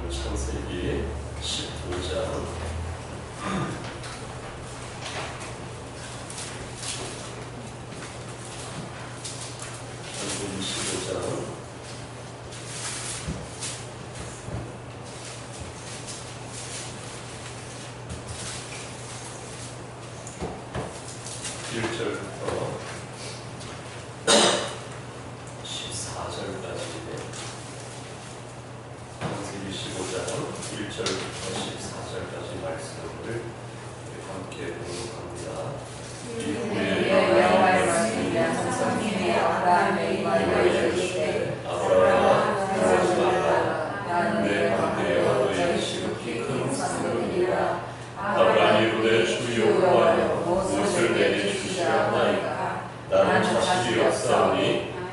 창세기 15장 창세기 15장 1절부터 14절까지 창세기 15장 1절부터 14절까지 말씀을 함께 공독합니다. 이후에 여호와의 말씀이 선생님의 아브라함의 이마에 이르시되 아브라함아 두려워하지 말라. 내 반대와 너의 시급히 큰 산들이라. 아브라함이 이르되 주 여호와여 무엇을 내게 주시려 하나이까. 나는 자식이 없사오니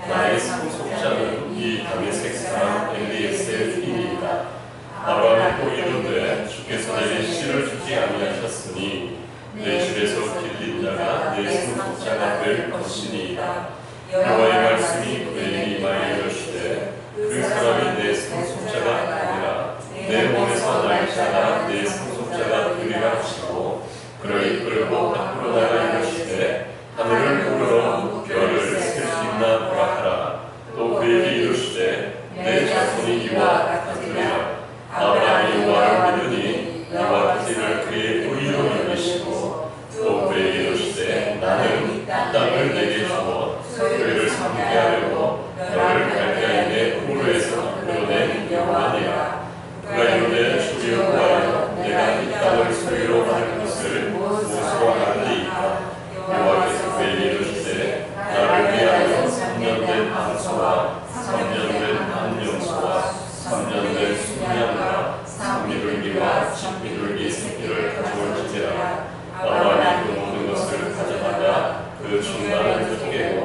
나의 상속자는 이 다메섹 사람 엘리에셀이니이다. 아브라함이 또 이르되 주께서 내게 씨를 주지 아니하셨으니 내 집에서 길린 자가 내 상속자가 될 것이니이다. 여호와의 말씀이 그의 이마에 이르시되 그 사람이 내 상속자가 아니라 내 몸에서 날 자가 내 상속자가 되리라 하시고 그를 이끌고 밖으로 나가 이르시되 하늘을 우러러 별을 셀 수 있나 보라 하라. 또 그에게 이르시되 내 자손이 이와 같으리라. 아브라함이 여호와를 믿으니 이와 같으리를 그의 의로 여기시고 또 그에게 이르시되 나는 이 땅을 내게 주어 그를 삼게 하려고 너를 갈대아인의 우르에서 이끌어낸 여호와니라. 그가 이르되 주 여호와여 내가 이 땅을 소유로 받을 것을 무엇으로 하리이까. 여호와께서 그에게 이르시되 나를 위하여 3년 된 암소와 3년 된 암염소와 3년 된 순양과 산비둘기와 집비둘기 새끼를 가져올지니라. 아브라함이 그 모든 것을 가져다가 그 중간을 쪼개고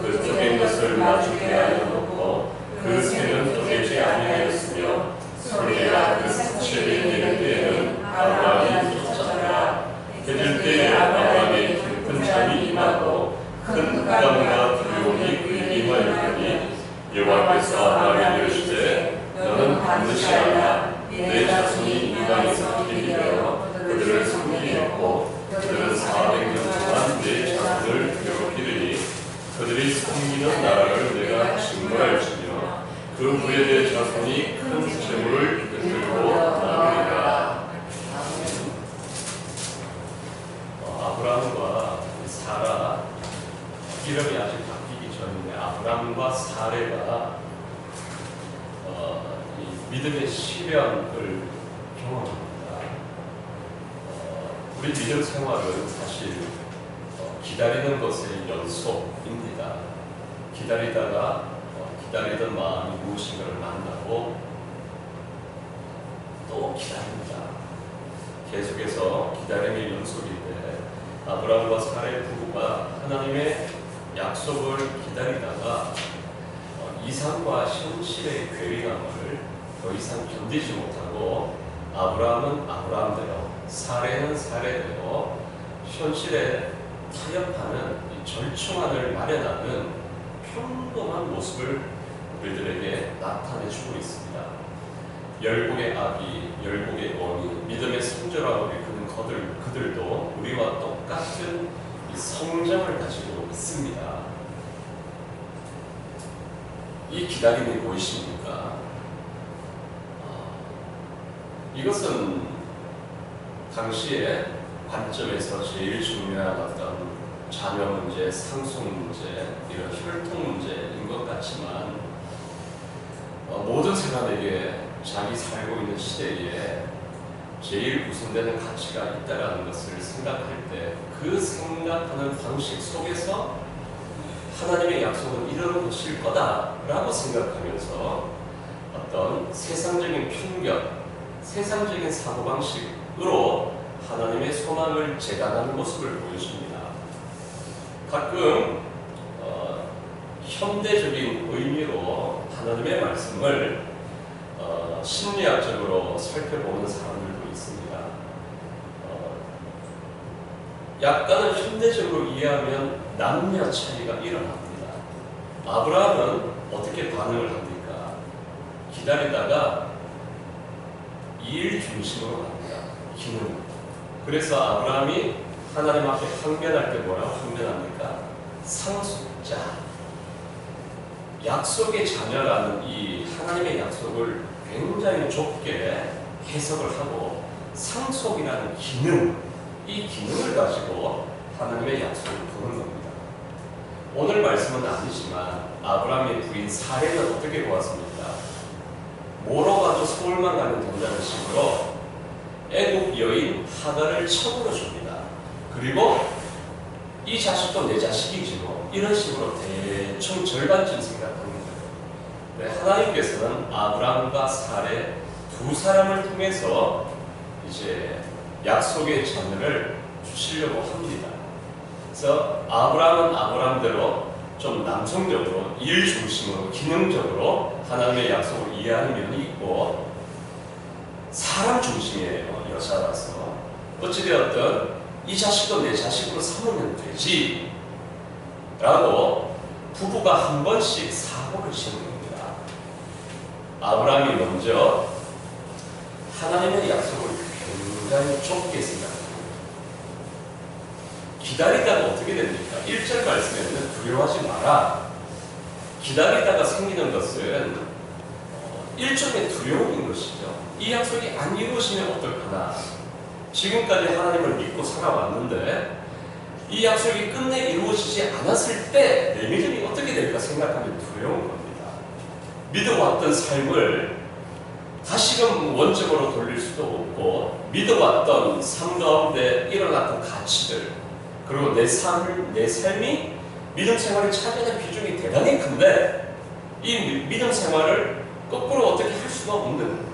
그 쪼갠 것을 나중에 하여 놓고 그 새는 쪼개지 아니하였으며 소리가 그 사체를 내릴 때에는 아브라함이 쫓았더라. 해질 때에 아브라함의 깊은 잠이 임하고 큰 부담과 두려움이 그의 이마에 이르니 여호와께서 아브라함에게 이르시되 너는 반드시 알라. 내 자손이 이 땅에서 길이되어 그들을 섬기겠고 그들은 400년 동안 내 자손을 괴롭히리니 그들이 섬기는 나라를 내가 증거할지며 그 후에 내 자손이 큰 재물을 들고 나누리라. 아브라함과 사라, 이름이 아직 바뀌기 전인데 아브라함과 사레가 이 믿음의 시련을 경험합니다. 우리 믿음 생활은 사실 기다리는 것의 연속입니다. 기다리던 마음이 무엇인가를 만나고 또 기다립니다. 계속해서 기다림의 연속인데 아브라함과 사레 부부가 하나님의 약속을 기다리다가 이삭과 현실의 괴리감을 더 이상 견디지 못하고 아브라함은 아브라함대로 사레는 사레대로 현실에 타협하는 절충안을 마련하는 평범한 모습을 우리들에게 나타내주고 있습니다. 열국의 아비, 열국의 어미, 믿음의 성전하고 이끄는 그들도 우리와 똑같은 이 성장을 가지고 있습니다. 이 기다림이 보이십니까? 이것은 당시의 관점에서 제일 중요한 어떤 자녀 문제, 상속 문제, 이런 혈통 문제인 것 같지만 모든 사람에게 자기 살고 있는 시대에 제일 우선되는 가치가 있다는 것을 생각할 때 그 생각하는 방식 속에서 하나님의 약속은 이루어질 것일 거다라고 생각하면서 어떤 세상적인 편견, 세상적인 사고방식으로 하나님의 소망을 재단하는 모습을 보여줍니다. 가끔 현대적인 의미로 하나님의 말씀을 심리학적으로 살펴보는 사람들도 있습니다. 약간은 현대적으로 이해하면 남녀 차이가 일어납니다. 아브라함은 어떻게 반응을 합니까? 기다리다가 일 중심으로 갑니다. 기능. 그래서 아브라함이 하나님 앞에 항변할 때 뭐라고 항변합니까? 상속자. 약속의 자녀라는 이 하나님의 약속을 굉장히 좁게 해석을 하고 상속이라는 기능, 이 기능을 가지고 하나님의 약속을 보는 겁니다. 오늘 말씀은 아니지만 아브라함의 부인 사례는 어떻게 보았습니까? 뭐로 가도 서울만 가면 된다는 식으로 애국 여인 하갈을 처분해 줍니다. 그리고 이 자식도 내 자식이지 뭐 이런 식으로 대충 절반쯤 생각하는 거예요. 네, 하나님께서는 아브라함과 사례 두 사람을 통해서 이제 약속의 자녀를 주시려고 합니다. 그래서 아브라함은 아브라함대로 좀 남성적으로 일 중심으로 기능적으로 하나님의 약속을 이해하는 면이 있고 사람 중심이에요. 여자라서 어찌되었든 이 자식도 내 자식으로 삼으면 되지 라고 부부가 한 번씩 사고를 치는 겁니다. 아브라함이 먼저 하나님의 약속을 굉장히 좁게 생각합니다. 기다리다가 어떻게 됩니까? 1절 말씀에는 두려워하지 마라. 기다리다가 생기는 것은 일종의 두려움인 것이죠. 이 약속이 안 이루어지면 어떨까나. 지금까지 하나님을 믿고 살아왔는데 이 약속이 끝내 이루어지지 않았을 때 내 믿음이 어떻게 될까 생각하면 두려운 겁니다. 믿어왔던 삶을 다시금 원점으로 돌릴 수도 없고 믿어왔던 삶 가운데 일어났던 가치들 그리고 내 삶이 믿음 생활에 차지하는 비중이 대단히 큰데 이 믿음 생활을 거꾸로 어떻게 할 수가 없는 거예요.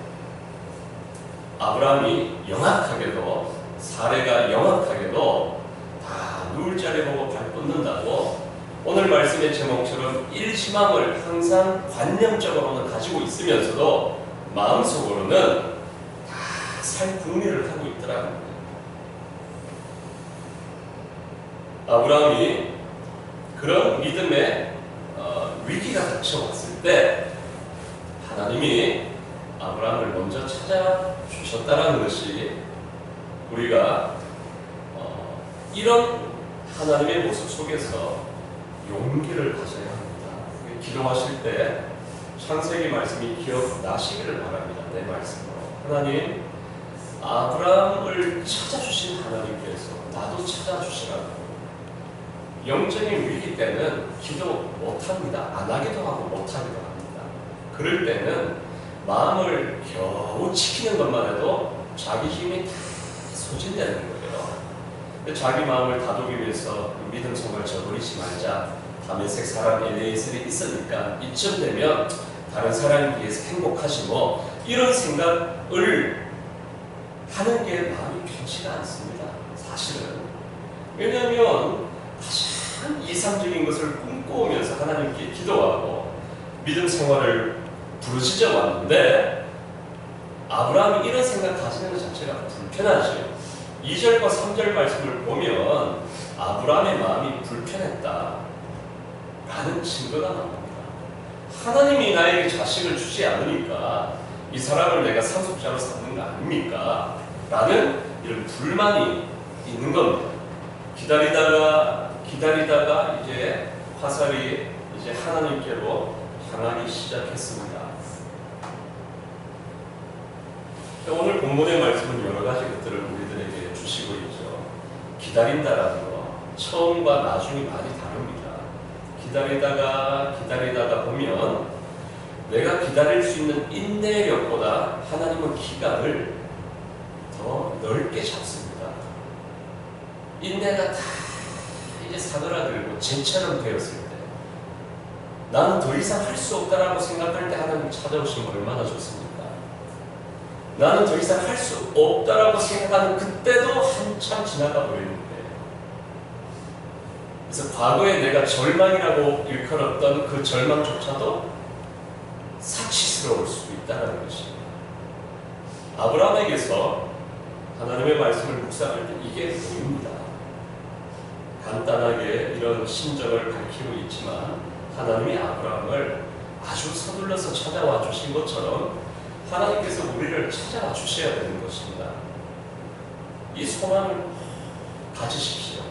아브라함이 영악하게도 사례가 영악하게도 다 누울 자리 보고 발 뻗는다고 오늘 말씀의 제목처럼 일시망을 항상 관념적으로는 가지고 있으면서도 마음속으로는 다 살 궁리를 하고 있더라는 거예요. 아브라함이 그런 믿음의 위기가 닥쳐왔을 때 하나님이 아브라함을 먼저 찾아주셨다는 것이 우리가 이런 하나님의 모습 속에서 용기를 가져야 합니다. 기도하실 때 창세기 말씀이 기억나시기를 바랍니다. 내 말씀으로. 하나님, 아브라함을 찾아주신 하나님께서 나도 찾아주시라고. 영적인 위기 때는 기도 못합니다. 안 하기도 하고 못하기도 합니다. 그럴 때는 마음을 겨우 지키는 것만 해도 자기 힘이 다 소진되는 거예요. 자기 마음을 다독이면서 믿음 생활 저버리지 말자. 다메섹 사람 엘리에셀이 있으니까 이쯤 되면 다른 사람에 비해서 행복하지 뭐 이런 생각을 하는 게 마음이 편치가 않습니다. 사실은. 왜냐하면 가장 이상적인 것을 꿈꿔오면서 하나님께 기도하고 믿음 생활을 부르짖어 왔는데 아브라함이 이런 생각 가지는 것 자체가 불편하죠. 2절과 3절 말씀을 보면 아브라함의 마음이 불편했다 라는 증거가 나옵니다. 하나님이 나에게 자식을 주지 않으니까 이 사람을 내가 상속자로 삼는 거 아닙니까? 라는 이런 불만이 있는 겁니다. 기다리다가 이제 화살이 이제 하나님께로 향하기 시작했습니다. 오늘 본문의 말씀은 여러 가지 것들을 우리들에게 주시고 있죠. 기다린다라는 거, 처음과 나중이 많이 다릅니다. 기다리다가 보면 내가 기다릴 수 있는 인내력보다 하나님은 기간을 더 넓게 잡습니다. 인내가 다 이제 사그라들고 쟤처럼 되었을 때 나는 더 이상 할 수 없다라고 생각할 때 하나님 찾아오시면 얼마나 좋습니까? 나는 더 이상 할 수 없다라고 생각하는 그때도 한참 지나가 버리는 거예요. 그래서 과거에 내가 절망이라고 일컬었던 그 절망조차도 사치스러울 수 있다는 것입니다. 아브라함에게서 하나님의 말씀을 묵상할 때 이게 보입니다. 간단하게 이런 심정을 밝히고 있지만 하나님이 아브라함을 아주 서둘러서 찾아와 주신 것처럼 하나님께서 우리를 찾아와 주셔야 되는 것입니다. 이 소망을 가지십시오.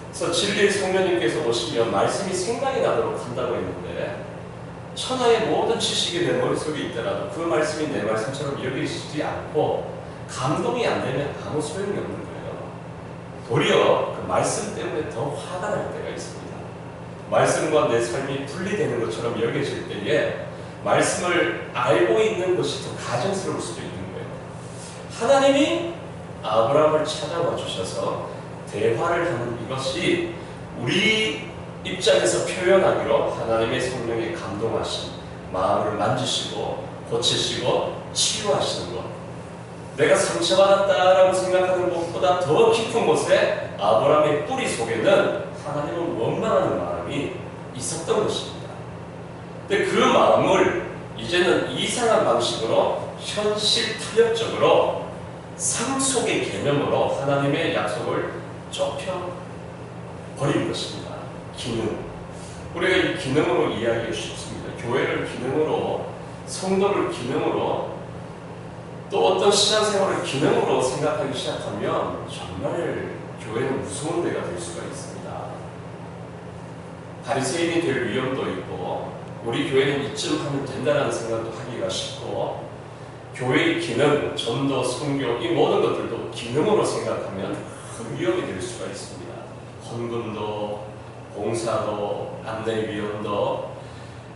그래서 진리의 성령님께서 오시면 말씀이 생각이 나도록 한다고 했는데, 천하의 모든 지식이 내 머릿속에 있더라도 그 말씀이 내 말씀처럼 여기지지 않고 감동이 안 되면 아무 소용이 없는 거예요. 도리어 그 말씀 때문에 더 화가 날 때가 있습니다. 말씀과 내 삶이 분리되는 것처럼 여겨질 때에 말씀을 알고 있는 것이 더 가증스러울 수도 있는 거예요. 하나님이 아브라함을 찾아와 주셔서 대화를 하는 이것이 우리 입장에서 표현하기로 하나님의 성령에 감동하신 마음을 만지시고 고치시고 치유하시는 것, 내가 상처받았다라고 생각하는 것보다 더 깊은 곳에 아브라함의 뿌리 속에는 하나님을 원망하는 마음이 있었던 것입니다. 근데 그 마음을 이제는 이상한 방식으로 현실 타협적으로 삶 속의 개념으로 하나님의 약속을 좁혀 버린 것입니다. 기능. 우리가 이 기능으로 이야기하기 쉽습니다. 교회를 기능으로, 성도를 기능으로, 또 어떤 신앙생활을 기능으로 생각하기 시작하면 정말 교회는 무서운 데가 될 수가 있습니다. 바리새인이 될 위험도 있고, 우리 교회는 이쯤 하면 된다는 생각도 하기가 쉽고, 교회의 기능, 전도, 선교, 이 모든 것들도 기능으로 생각하면 큰 위험이 될 수가 있습니다. 헌금도, 봉사도, 안내위원도.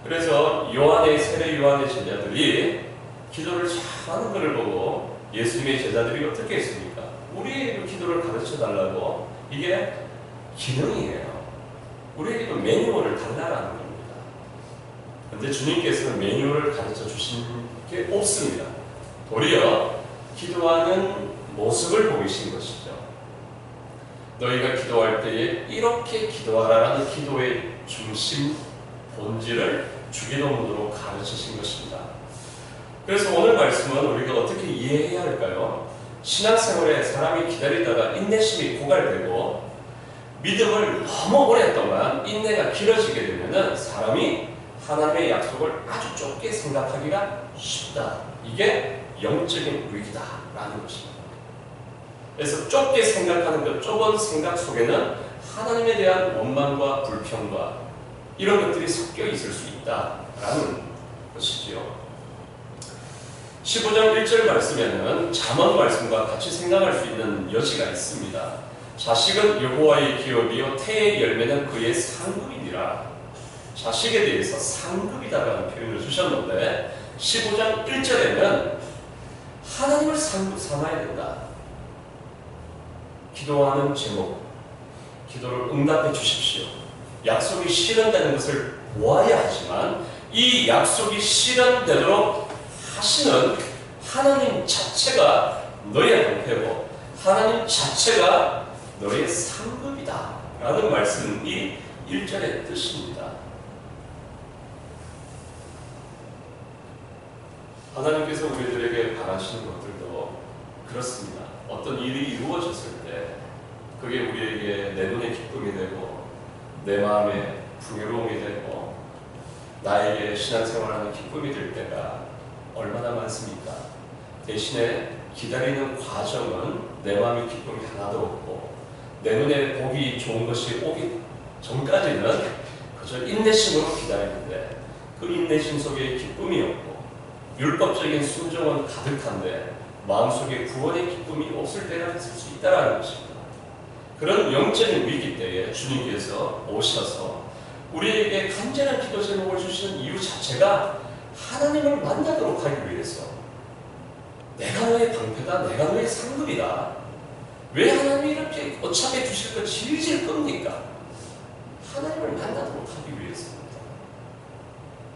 그래서 세례 요한의 제자들이 기도를 잘하는 것을 보고 예수님의 제자들이 어떻게 했습니까? 우리에게도 기도를 가르쳐 달라고. 이게 기능이에요. 우리에게도 매뉴얼을 달라라는 겁니다. 그런데 주님께서는 매뉴얼을 가르쳐 주신 게 없습니다. 도리어 기도하는 모습을 보이신 것이죠. 너희가 기도할 때에 이렇게 기도하라라는 기도의 중심, 본질을 주기도문으로 가르치신 것입니다. 그래서 오늘 말씀은 우리가 어떻게 이해해야 할까요? 신앙생활에 사람이 기다리다가 인내심이 고갈되고 믿음을 너무 오랫동안 인내가 길어지게 되면 사람이 하나님의 약속을 아주 좁게 생각하기가 쉽다. 이게 영적인 위기다라는 것입니다. 그래서 좁게 생각하는 그 좁은 생각 속에는 하나님에 대한 원망과 불평과 이런 것들이 섞여 있을 수 있다라는 것이지요. 15장 1절 말씀에는 잠언 말씀과 같이 생각할 수 있는 여지가 있습니다. 자식은 여호와의 기업이요 태의 열매는 그의 상급이니라. 자식에 대해서 상급이다라는 표현을 주셨는데 15장 1절에는 하나님을 상급 삼아야 된다. 기도하는 제목, 기도를 응답해 주십시오. 약속이 실현되는 것을 보아야 하지만 이 약속이 실현되도록 하시는 하나님 자체가 너의 방패고 하나님 자체가 너의 상급이다 라는 말씀이 1절의 뜻입니다. 하나님께서 우리들에게 바라시는 것들도 그렇습니다. 어떤 일이 이루어졌을 때 그게 우리에게 내 눈에 기쁨이 되고 내 마음에 풍요로움이 되고 나에게 신앙생활하는 기쁨이 될 때가 얼마나 많습니까? 대신에 기다리는 과정은 내 마음의 기쁨이 하나도 없고 내 눈에 보기 좋은 것이 오기 전까지는 그저 인내심으로 기다리는데 그 인내심 속에 기쁨이 없고 율법적인 순종은 가득한데 마음속에 구원의 기쁨이 없을 때가 있을 수 있다는 것입니다. 그런 영적인 위기 때에 주님께서 오셔서 우리에게 간절한 기도 제목을 주시는 이유 자체가 하나님을 만나도록 하기 위해서 내가 너의 방패다, 내가 너의 상급이다. 왜 하나님이 이렇게 어차피 주실 거 질질 끕니까? 하나님을 만나도록 하기 위해서입니다.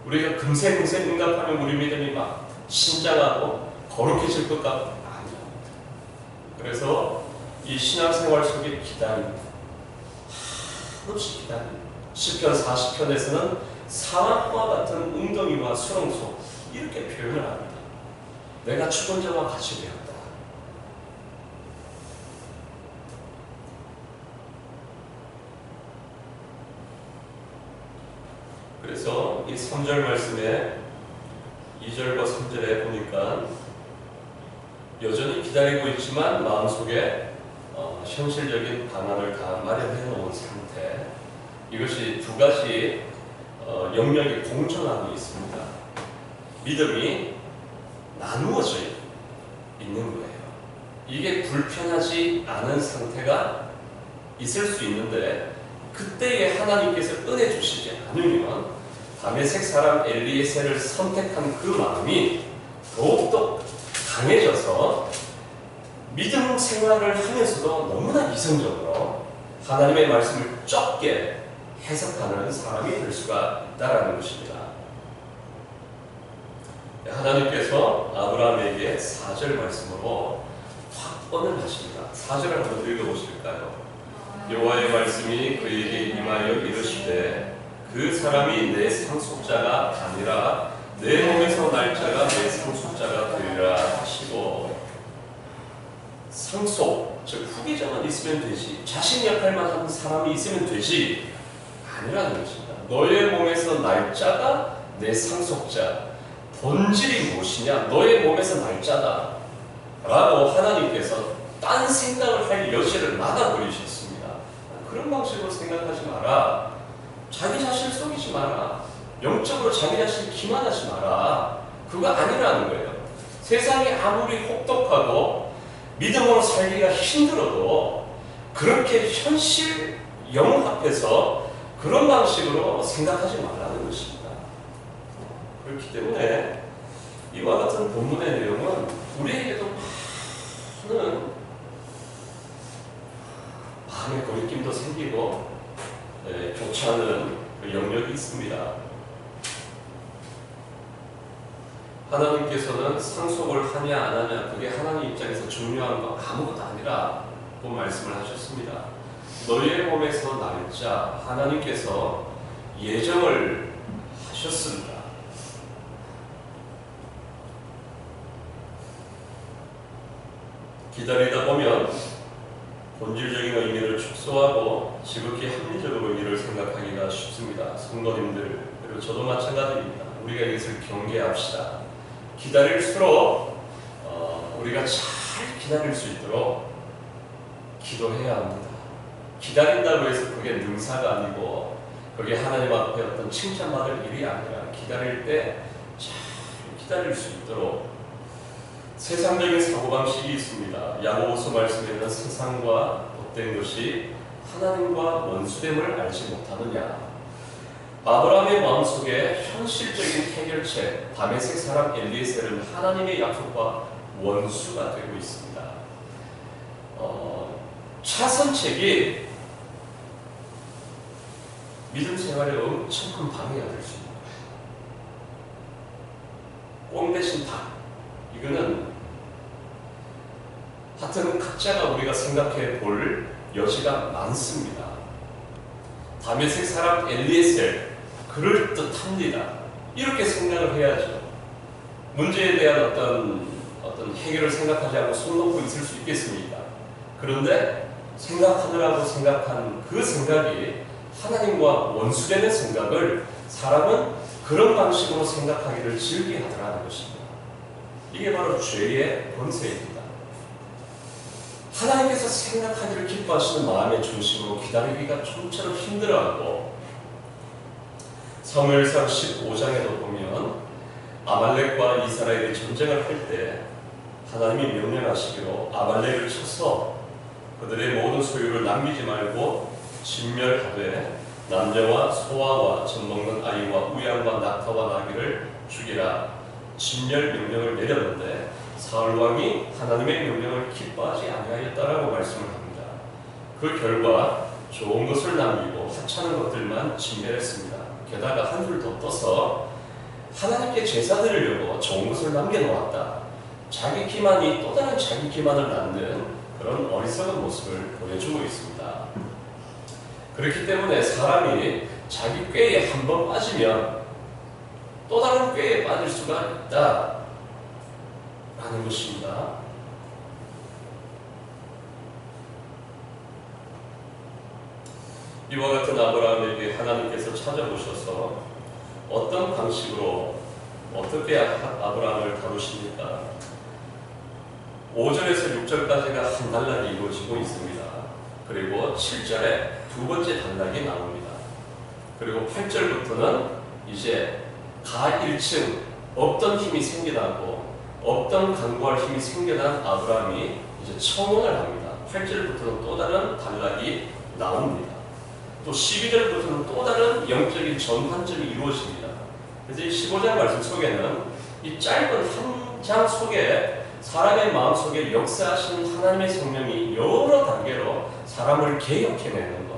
우리가 금세 응답하면 우리 믿음이 막 신장하고 거룩해질 것 같고 아니요. 그래서 이 신앙생활 속에 기다림, 한없이 기다림. 시편 40편에서는 사막과 같은 웅덩이와 수렁소 이렇게 표현을 합니다. 내가 죽은 자와 같이 되었다. 그래서 이 3절 말씀에 2절과 3절에 보니까 여전히 기다리고 있지만 마음속에 현실적인 방안을 다 마련해 놓은 상태, 이것이 두 가지 영역이 공존하고 있습니다. 믿음이 나누어져 있는 거예요. 이게 불편하지 않은 상태가 있을 수 있는데, 그때에 하나님께서 은혜 주시지 않으면 다메섹 사람 엘리에셀을 선택한 그 마음이 더욱더 강해져서 믿음 생활을 하면서도 너무나 이성적으로 하나님의 말씀을 좁게 해석하는 사람이 될 수가 있다는 것입니다. 하나님께서 아브라함에게 4절 말씀으로 확언을 하십니다. 4절을 한번 읽어보실까요? 여호와의 말씀이 그에게 임하여 이르시되 그 사람이 내 상속자가 아니라 내 몸에서 날 자가 내 상속자가 되리라 하시고, 상속, 즉 후계자만 있으면 되지, 자신 역할만 하는 사람이 있으면 되지 아니라는 것입니다. 너의 몸에서 날짜가 내 상속자, 본질이 무엇이냐? 너의 몸에서 날짜다 라고 하나님께서 딴 생각을 할 여지를 막아버리셨습니다. 그런 방식으로 생각하지 마라. 자기 자신을 속이지 마라. 영적으로 자기 자신을 기만하지 마라. 그거 아니라는 거예요. 세상이 아무리 혹독하고 믿음으로 살기가 힘들어도 그렇게 현실 영혼 앞에서 그런 방식으로 생각하지 말라는 것입니다. 그렇기 때문에 이와 같은 본문의 내용은 우리에게도 많은 마음의 거리낌도 생기고 좋지 않은 그 영역이 있습니다. 하나님께서는 상속을 하냐 안 하냐 그게 하나님 입장에서 중요한 거 아무것도 아니라고 말씀을 하셨습니다. 너희의 몸에서 날짜 하나님께서 예정을 하셨습니다. 기다리다 보면 본질적인 의미를 축소하고 지극히 합리적으로 의미를 생각하기가 쉽습니다. 성도님들, 그리고 저도 마찬가지입니다. 우리가 이것을 경계합시다. 기다릴수록 우리가 잘 기다릴 수 있도록 기도해야 합니다. 기다린다고 해서 그게 능사가 아니고 그게 하나님 앞에 어떤 칭찬받을 일이 아니라 기다릴 때 잘 기다릴 수 있도록 세상적인 사고방식이 있습니다. 야고보서 말씀에는 세상과 덧된 것이 하나님과 원수됨을 알지 못하느냐. 아브라함의 마음속에 현실적인 해결책, 다메섹 사람 엘리에셀은 하나님의 약속과 원수가 되고 있습니다. 차선책이 믿음 생활에 엄청 큰 방해가 될 수 있습니다. 꽁 대신 닭. 이거는 하여튼 각자가 우리가 생각해 볼 여지가 많습니다. 다메섹 사람 엘리에셀 그럴듯합니다. 이렇게 생각을 해야죠. 문제에 대한 어떤 해결을 생각하지 않고 손 놓고 있을 수 있겠습니까? 그런데 생각하느라고 생각한 그 생각이 하나님과 원수되는 생각을 사람은 그런 방식으로 생각하기를 즐겨하더라는 것입니다. 이게 바로 죄의 본세입니다. 하나님께서 생각하기를 기뻐하시는 마음의 중심으로 기다리기가 좀처럼 힘들어하고, 사무엘상 15장에도 보면 아말렉과 이스라엘이 전쟁을 할 때 하나님이 명령하시기로 아말렉을 쳐서 그들의 모든 소유를 남기지 말고 진멸하되 남자와 소아와 젖먹는 아이와 우양과 낙타와 나귀를 죽이라 진멸 명령을 내렸는데 사울 왕이 하나님의 명령을 기뻐하지 아니하였다라고 말씀을 합니다. 그 결과 좋은 것을 남기고 하찮은 것들만 진멸했습니다. 게다가 한술 더 떠서 하나님께 제사 드리려고 좋은 것을 남겨놓았다. 자기 기만이 또 다른 자기 기만을 낳는 그런 어리석은 모습을 보여주고 있습니다. 그렇기 때문에 사람이 자기 꾀에 한번 빠지면 또 다른 꾀에 빠질 수가 있다 라는 것입니다. 이와 같은 아브라함에게 하나님께서 찾아오셔서 어떤 방식으로 어떻게 아브라함을 다루십니까? 5절에서 6절까지가 한 단락이 이루어지고 있습니다. 그리고 7절에 두 번째 단락이 나옵니다. 그리고 8절부터는 이제 가 1층 없던 힘이 생겨나고 없던 간구할 힘이 생겨난 아브라함이 이제 청혼을 합니다. 8절부터는 또 다른 단락이 나옵니다. 또 12절부터는 또 다른 영적인 전환점이 이루어집니다. 그래서 이 15장 말씀 속에는 이 짧은 한 장 속에 사람의 마음속에 역사하시는 하나님의 성령이 여러 단계로 사람을 개혁해내는 것,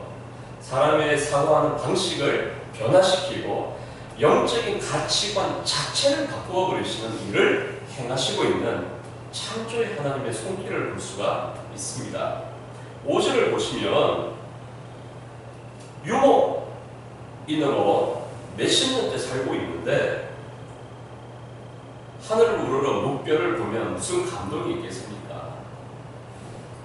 사람의 사고하는 방식을 변화시키고 영적인 가치관 자체를 바꾸어 버리시는 일을 행하시고 있는 창조의 하나님의 손길을 볼 수가 있습니다. 5절을 보시면 유목인으로 몇십 년째 살고 있는데 하늘을 우러러 묵별을 보면 무슨 감동이 있겠습니까?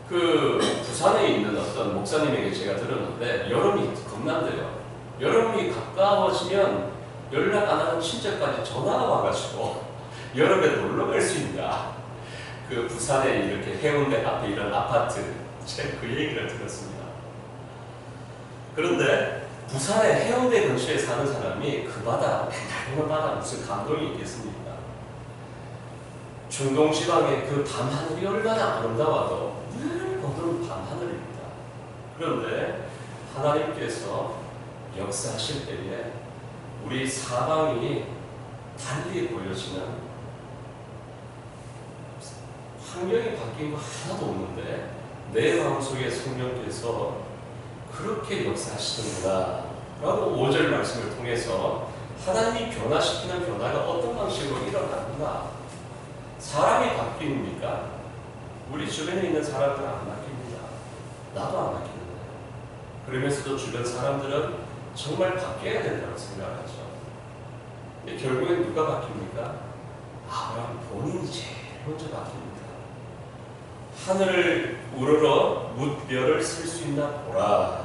그 부산에 있는 어떤 목사님에게 제가 들었는데 여름이 겁난대요. 여름이 가까워지면 연락 안 하는 친척까지 전화가 와가지고 여름에 놀러 갈 수 있냐. 그 부산에 이렇게 해운대 앞에 이런 아파트, 제가 그 얘기를 들었습니다. 그런데 부산의 해운대 근처에 사는 사람이 그 바다, 그 바다 무슨 감동이 있겠습니까? 중동 지방의 그 밤하늘이 얼마나 아름다워도 늘 보던 밤하늘입니다. 그런데 하나님께서 역사하실 때에 우리 사방이 달리 보여지는 환경이 바뀐 거 하나도 없는데 내 마음속에 성령께서 그렇게 역사하시는구나 라고 5절 말씀을 통해서 하나님이 변화시키는 변화가 어떤 방식으로 일어나는가. 사람이 바뀝니까? 우리 주변에 있는 사람들은 안 바뀝니다. 나도 안 바뀌는데. 그러면서도 주변 사람들은 정말 바뀌어야 된다고 생각하죠. 근데 결국엔 누가 바뀝니까? 아브라함 본인이 제일 먼저 바뀝니다. 하늘을 우러러 뭇별을 쓸 수 있나 보라.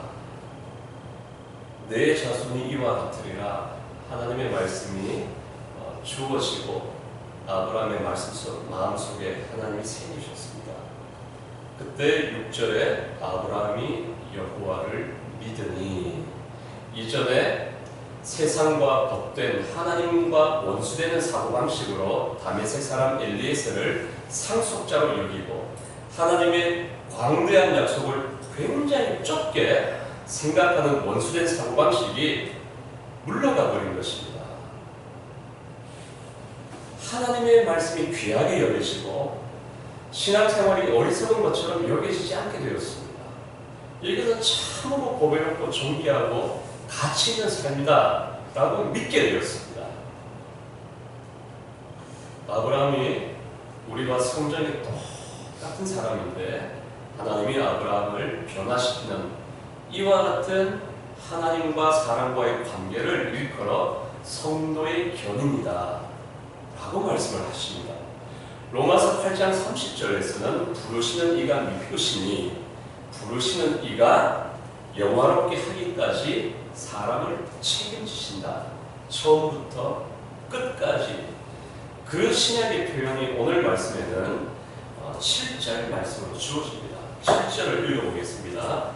내 자손이 이와 같으리라. 하나님의 말씀이 주어지고 아브라함의 마음속에 하나님이 새기셨습니다. 그때 6절에 아브라함이 여호와를 믿으니, 이전에 세상과 벗된 하나님과 원수되는 사고방식으로 다메섹 사람 엘리에셀을 상속자로 여기고 하나님의 광대한 약속을 굉장히 좁게 생각하는 원수된 사고방식이 물러가 버린 것입니다. 하나님의 말씀이 귀하게 여겨지고 신앙생활이 어리석은 것처럼 여겨지지 않게 되었습니다. 이것은 참으로 보배롭고 존귀하고 가치 있는 삶이다 라고 믿게 되었습니다. 아브라함이 우리와 성전이 똑같은 사람인데 하나님이 아브라함을 변화시키는 이와 같은 하나님과 사람과의 관계를 일컬어 성도의 견인이다 라고 말씀을 하십니다. 로마서 8장 30절에서는 부르시는 이가 미쁘시니 부르시는 이가 영화롭게 하기까지 사람을 책임지신다. 처음부터 끝까지. 그 신약의 표현이 오늘 말씀에는 7절 말씀으로 주어집니다. 7절을 읽어보겠습니다.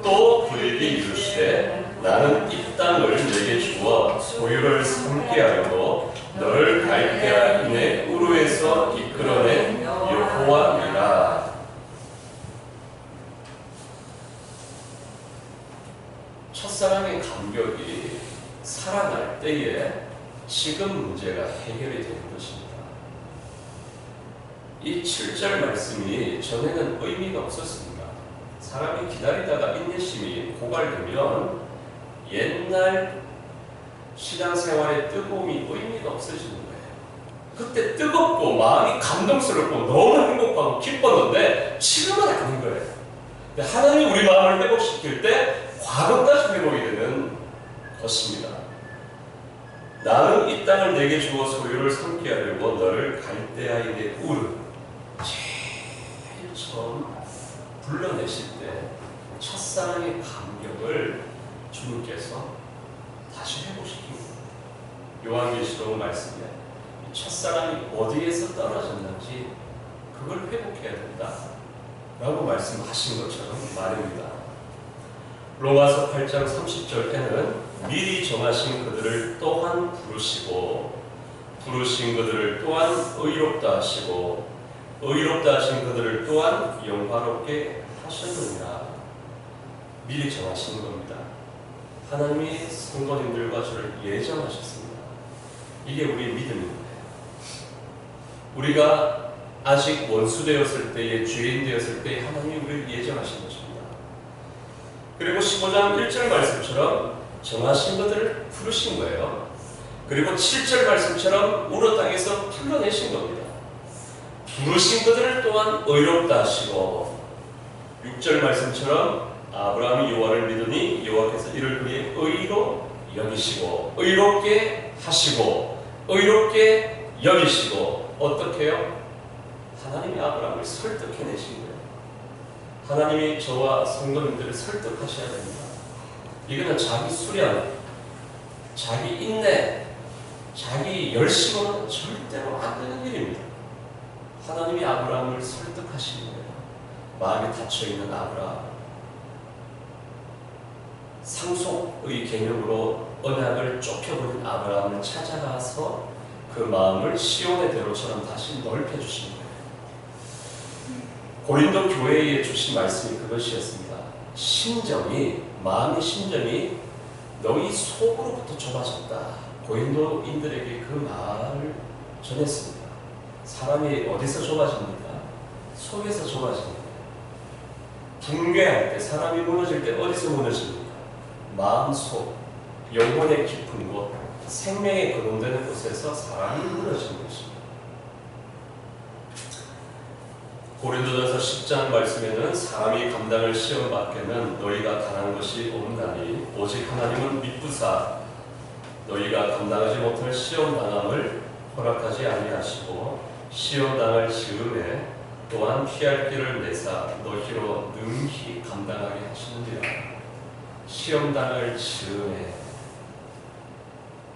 또 그에게 이르시되 나는 이 땅을 내게 주어 소유를 삼게 하려고 너를 갈대아인의 우르에서 이끌어낸 여호와니라. 첫사랑의 감격이 살아날 때에 지금 문제가 해결이 되는 것입니다. 이 7절 말씀이 전에는 의미가 없었습니다. 사람이 기다리다가 인내심이 고갈되면 옛날 신앙생활의 뜨거움이 의미가 없어지는 거예요. 그때 뜨겁고 마음이 감동스럽고 너무 행복하고 기뻤는데 지금은 아닌 거예요. 근데 하나님이 우리 마음을 회복시킬 때 과거까지 회복이 되는 것입니다. 나는 이 땅을 내게 주어 소유를 삼게 하려고 너를 갈대아인의 우르, 제일 처음 불러내실 때 첫사랑의 감격을 주님께서 다시 회복시킵니다. 요한계시록 말씀에 첫사람이 어디에서 떨어졌는지 그걸 회복해야 된다 라고 말씀하신 것처럼 말입니다. 로마서 8장 30절에는 미리 정하신 그들을 또한 부르시고 부르신 그들을 또한 의롭다 하시고 의롭다 하신 그들을 또한 영화롭게 하셨느니라. 미리 정하신 겁니다. 하나님이 성도님들과 저를 예정하셨습니다. 이게 우리의 믿음입니다. 우리가 아직 원수 되었을 때에, 죄인 되었을 때에 하나님이 우리를 예정하신 것입니다. 그리고 15장 1절 말씀처럼 정하신 것들을 부르신 거예요. 그리고 7절 말씀처럼 우로 땅에서 불러내신 겁니다. 부르신 것들을 또한 의롭다 하시고 6절 말씀처럼 아브라함이 여호와를 믿으니 여호와께서 이를 그의 의로 여기시고 의롭게 하시고 의롭게 여기시고 어떻게 해요? 하나님이 아브라함을 설득해내신 거예요. 하나님이 저와 성도님들을 설득하셔야 됩니다. 이거는 자기 수련, 자기 인내, 자기 열심으로는 절대로 안 되는 일입니다. 하나님이 아브라함을 설득하신 거예요. 마음이 닫혀있는 아브라함, 상속의 개념으로 언약을 쫓겨버린 아브라함을 찾아가서 그 마음을 시온의 대로처럼 다시 넓혀주신 거예요. 고린도 교회에 주신 말씀이 그것이었습니다. 심정이, 마음의 심정이 너희 속으로부터 좁아졌다. 고린도인들에게 그 말을 전했습니다. 사람이 어디서 좁아집니까? 속에서 좁아집니다. 붕괴할 때, 사람이 무너질 때 어디서 무너집니까? 마음속, 영혼의 깊은 곳, 생명의 근원되는 곳에서 사람이 무너지는 것입니다. 고린도전서 10장 말씀에는 사람이 감당할 시험 밖에는 너희가 당한 것이 없나니 오직 하나님은 미쁘사 너희가 감당하지 못할 시험 당함을 허락하지 아니하시고 시험 당할 즈음에 또한 피할 길을 내사 너희로 능히 감당하게 하시느니라. 시험 당할 즈음에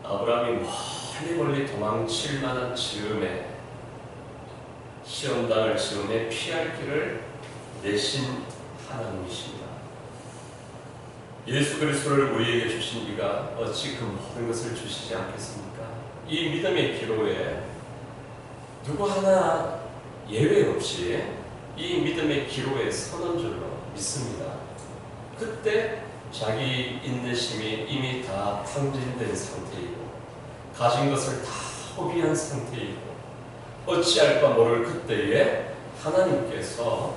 아브라함이 멀리 도망칠 만한 즈음에 시험 당할 즈음에 피할 길을 내신 하나님이십니다. 예수 그리스도를 우리에게 주신 이가 어찌 그 모든 것을 주시지 않겠습니까? 이 믿음의 기로에 누구 하나 예외 없이 이 믿음의 기로에 서는 줄로 믿습니다. 그때 자기 인내심이 이미 다 탕진된 상태이고 가진 것을 다 허비한 상태이고 어찌할까 모를 그때에 하나님께서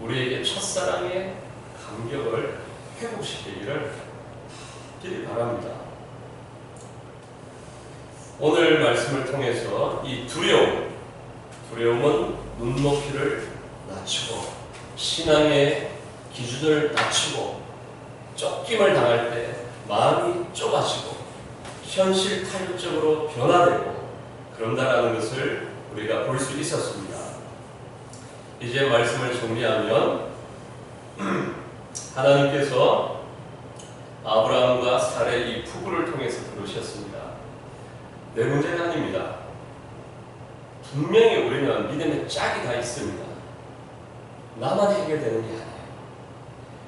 우리에게 첫사랑의 감격을 회복시키기를 기리 바랍니다. 오늘 말씀을 통해서 이 두려움은 눈높이를 낮추고 신앙의 기준을 낮추고 쫓김을 당할 때 마음이 좁아지고 현실 타협적으로 변화되고 그런다라는 것을 우리가 볼 수 있었습니다. 이제 말씀을 정리하면 하나님께서 아브라함과 사레 이 부부를 통해서 부르셨습니다. 내 문제는 아닙니다. 분명히 우리는 믿음의 짝이 다 있습니다. 나만 해결되는 게 아니에요.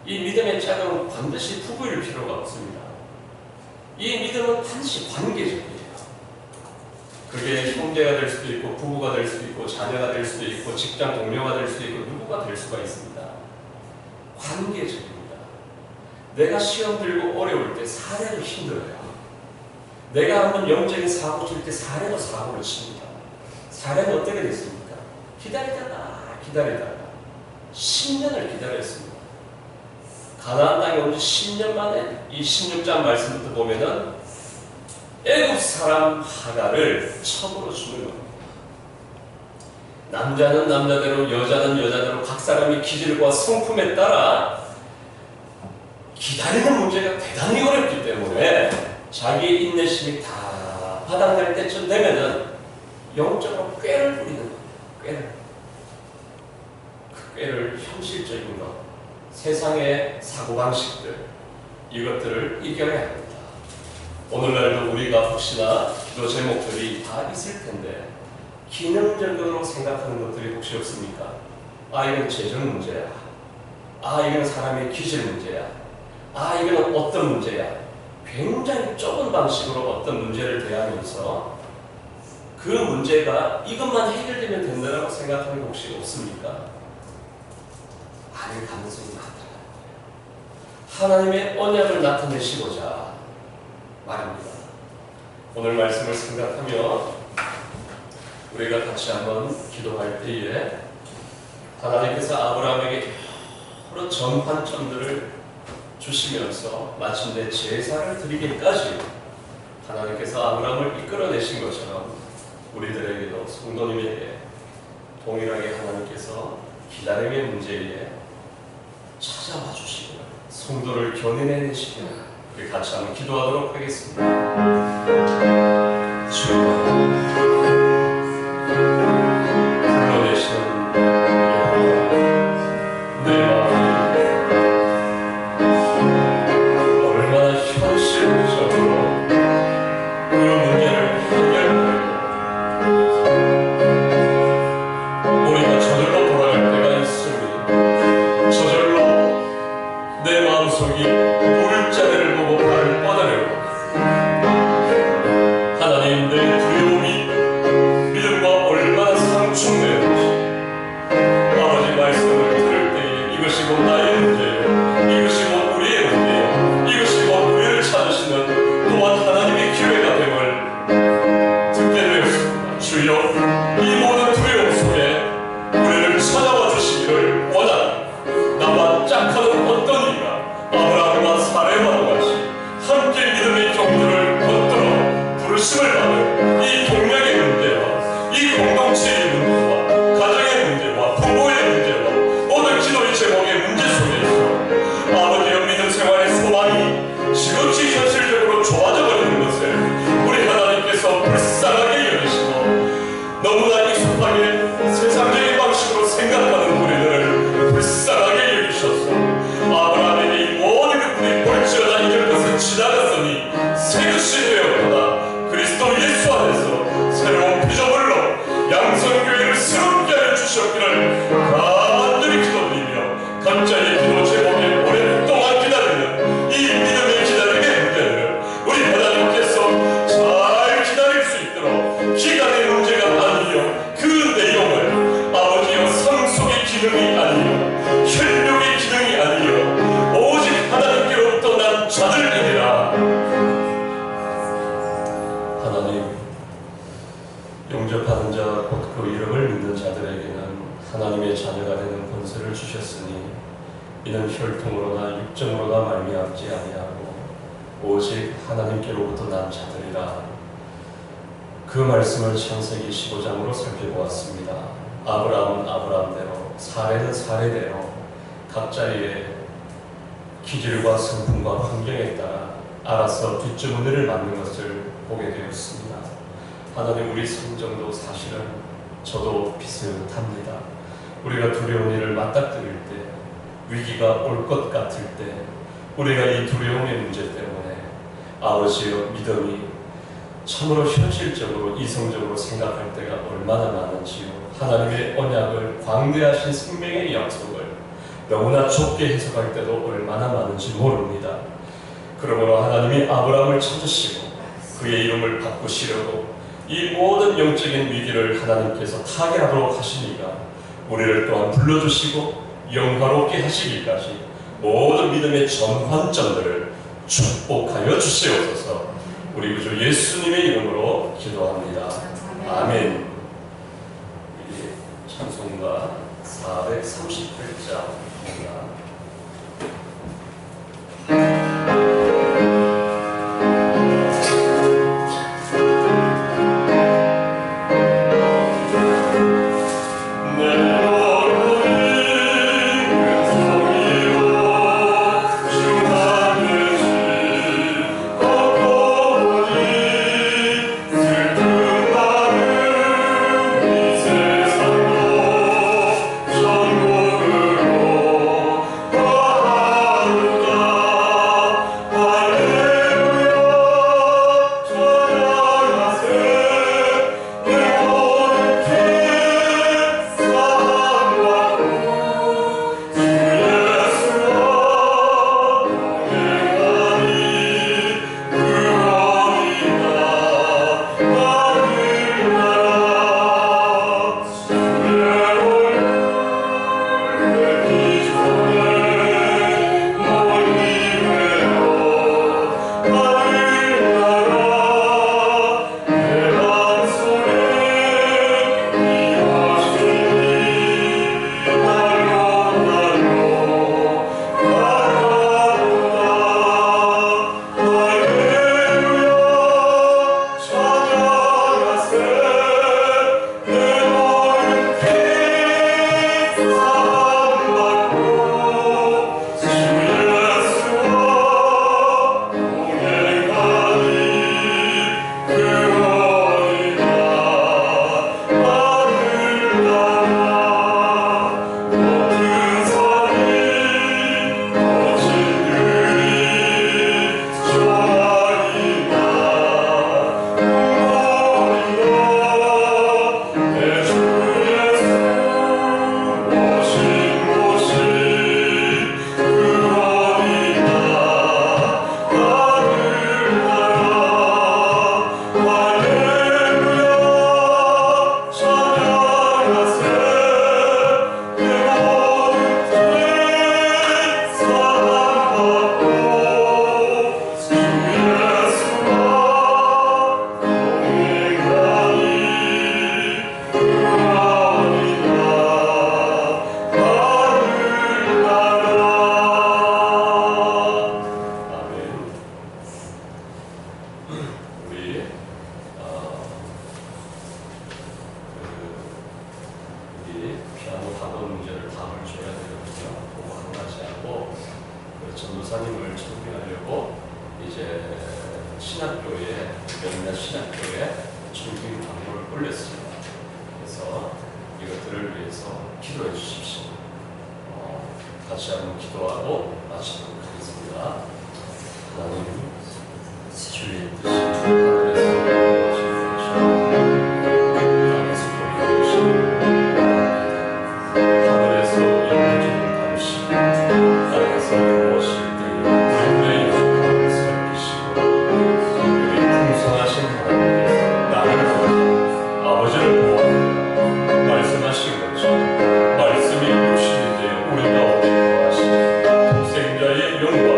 이 믿음의 짝은 반드시 부부일 필요가 없습니다. 이 믿음은 반드시 관계적이에요. 그게 형제가 될 수도 있고 부부가 될 수도 있고 자녀가 될 수도 있고 직장 동료가 될 수도 있고 누구가 될 수가 있습니다. 관계적입니다. 내가 시험 들고 어려울 때 사례도 힘들어요. 내가 한번 영적인 사고 칠 때 사례도 사고를 칩니다. 사례는 어떻게 됐습니까? 기다리다가 10년을 기다렸습니다. 가나안 땅에 온 지 10년 만에 이 16장 말씀부터 보면은 애굽 사람 하갈을 처음으로 주는 겁니다. 남자는 남자대로 여자는 여자대로 각 사람의 기질과 성품에 따라 기다리는 문제가 대단히 어렵기 때문에 자기 인내심이 다 바닥날 때쯤 되면은 영적으로 꾀를 부리는 거예요. 그 꾀를 현실적인 것, 세상의 사고방식들 이것들을 이겨내야 합니다. 오늘날도 우리가 혹시나 기도 제목들이 다 있을 텐데 기능적으로 생각하는 것들이 혹시 없습니까? 아, 이건 재정 문제야. 아, 이건 사람의 기질 문제야. 아, 이건 어떤 문제야. 굉장히 좁은 방식으로 어떤 문제를 대하면서 그 문제가 이것만 해결되면 된다고 생각하는 게 혹시 없습니까? 아닐 가능성이 많더라고요. 하나님의 언약을 나타내시고자 말입니다. 오늘 말씀을 생각하며 우리가 같이 한번 기도할 때에 하나님께서 아브라함에게 여러 전환점들을 주시면서 마침내 제사를 드리기까지 하나님께서 아브라함을 이끌어내신 것처럼 우리들에게도 성도님에게 동일하게 하나님께서 기다림의 문제에 찾아와 주시고 성도를 견인해내시기를 우리 같이 한번 기도하도록 하겠습니다. 주여 영접하는 자, 곧 그 이름을 믿는 자들에게는 하나님의 자녀가 되는 권세를 주셨으니 이는 혈통으로나 육정으로나 말미암지 아니하고 오직 하나님께로부터 난 자들이라. 그 말씀을 창세기 15장으로 살펴보았습니다. 아브라함은 아브라함대로, 사례는 사례대로 각자의 기질과 성품과 환경에 따라 알아서 뒷주머니를 맞는 것을 보게 되었습니다. 하나님, 우리 성정도 사실은 저도 비슷합니다. 우리가 두려운 일을 맞닥뜨릴 때, 위기가 올 것 같을 때 우리가 이 두려움의 문제 때문에 아버지의 믿음이 참으로 현실적으로 이성적으로 생각할 때가 얼마나 많은지요. 하나님의 언약을, 광대하신 생명의 약속을 너무나 좁게 해석할 때도 얼마나 많은지 모릅니다. 그러므로 하나님이 아브라함을 찾으시고 그의 이름을 바꾸시려고 이 모든 영적인 위기를 하나님께서 타개하도록 하시니까 우리를 또한 불러주시고 영화롭게 하시기까지 모든 믿음의 전환점들을 축복하여 주시옵소서. 우리 구주 예수님의 이름으로 기도합니다. 아멘. 찬송가 438장입니다. 너무 다른 문제를 답을 줘야 되거든요. 그거 하지 않고 전도사님을 청빙하려고 이제 신학교에 몇몇 신학교에 청빙 광고를 올렸습니다. 그래서 이것들을 위해서 기도해 주십시오. 같이 한번 기도하고 마치도록 하겠습니다. 하나님, 주의 뜻이 하늘에서 이루어지는 당신, 땅에서 무엇이 되어 우리의 영광을 살피시고 우리 풍성하신 하나님께서 나를 아버지를 보아 말씀하신 것처럼 말씀이 육신이 되어 우리 가운데 거하시고 독생자의 영광,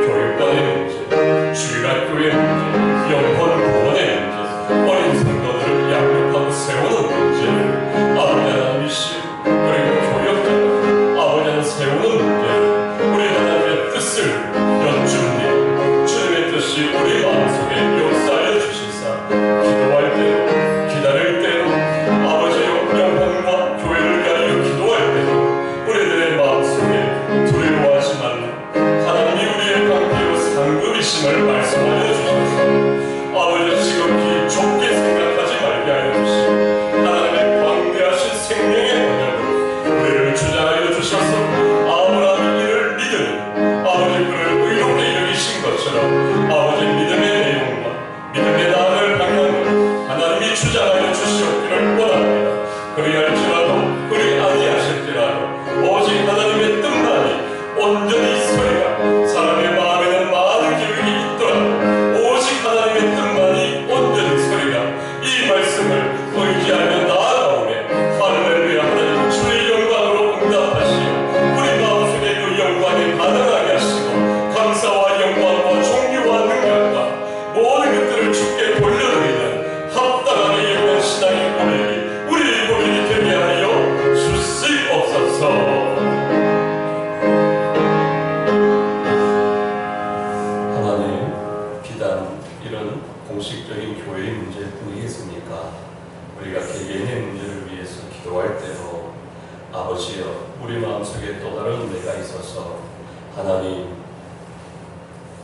교육관의 문제, 주일학교의 문제, 영혼 구원의 문제, 어린 성도들을 양육하고 세우는 문제를 아버지 하나님이시오. 그리고 교역자들 아버지는 세우는 문제를 우리 하나님의 뜻을 여쭙니 주님의 뜻이 우리 마음속에 역사하여 주시사 기도할 때도 기다릴 때도 아버지여 영혼과 교회를 위하여 기도할 때도 우리들의 마음속에 두려워하지 말라. 하나님이 우리의 관계요 상급이심을 말씀하여 주셔서 아버지 지극히 좁게 생각하지 말게 하여 주시고 하나님의 광대하신 생명의 언약으로 우리를 주장하여 주셔서 아브라함이 이를 믿으니 아버지 그를 의롭게 여기신 것처럼 아버지 믿음의 내용과 믿음의 나를 향하여 하나님이 주장하여 주시옵기를 원합니다. 그리할지라도 그리 아니하실지라도 오직 하나님의 뜻만이 온전히 서리라. 사람의 마음에는 많은 계획이 있더라도 오직 하나님의 뜻만이 온전히 서리라. 이 말씀을 의지하며 나아가오매 할렐루야. 하나님 주의 영광으로 응답하시오. 우리 마음속에 그 영광이 가능하게 하시고 감사와 영광과 존귀와 능력과 모든 것들을 주께 돌려드리는 합당하게 여기는 신앙의 고백이 우리의 고백이 되게 하여 주시옵소서. 하나님, 비단 이런 공식적인 교회의 문제뿐이겠습니까? 우리가 개개인의 문제를 위해서 기도할 때도 아버지여 우리 마음속에 또 다른 내가 있어서 하나님,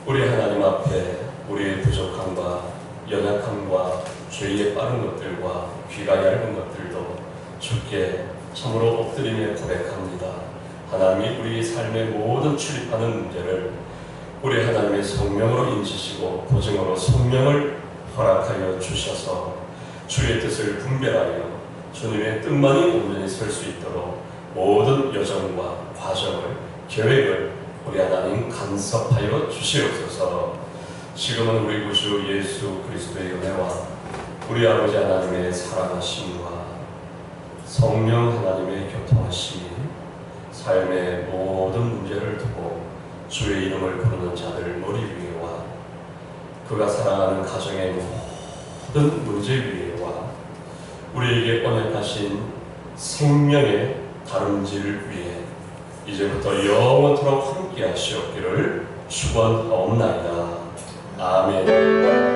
우리 하나님 앞에 우리의 부족함과 연약함과 죄에 빠른 것들과 귀가 얇은 것들도 주께 참으로 엎드리며 고백합니다. 하나님이 우리 삶의 모든 출입하는 문제를 우리 하나님의 성령으로 인치시고 보증으로 성령을 허락하여 주셔서 주의 뜻을 분별하여 주님의 뜻만이 온전히 설 수 있도록 모든 여정과 과정을 계획을 우리 하나님 간섭하여 주시옵소서. 지금은 우리 구주 예수 그리스도의 은혜와 우리 아버지 하나님의 사랑하심과 성령 하나님의 교통하심이 삶의 모든 문제를 두고 주의 이름을 부르는 자들 머리 위에와 그가 사랑하는 가정의 모든 문제 위에와 우리에게 언약하신 생명의 다름질을 위해 이제부터 영원토록 함께 하시옵기를 축원하옵나이다. 아멘.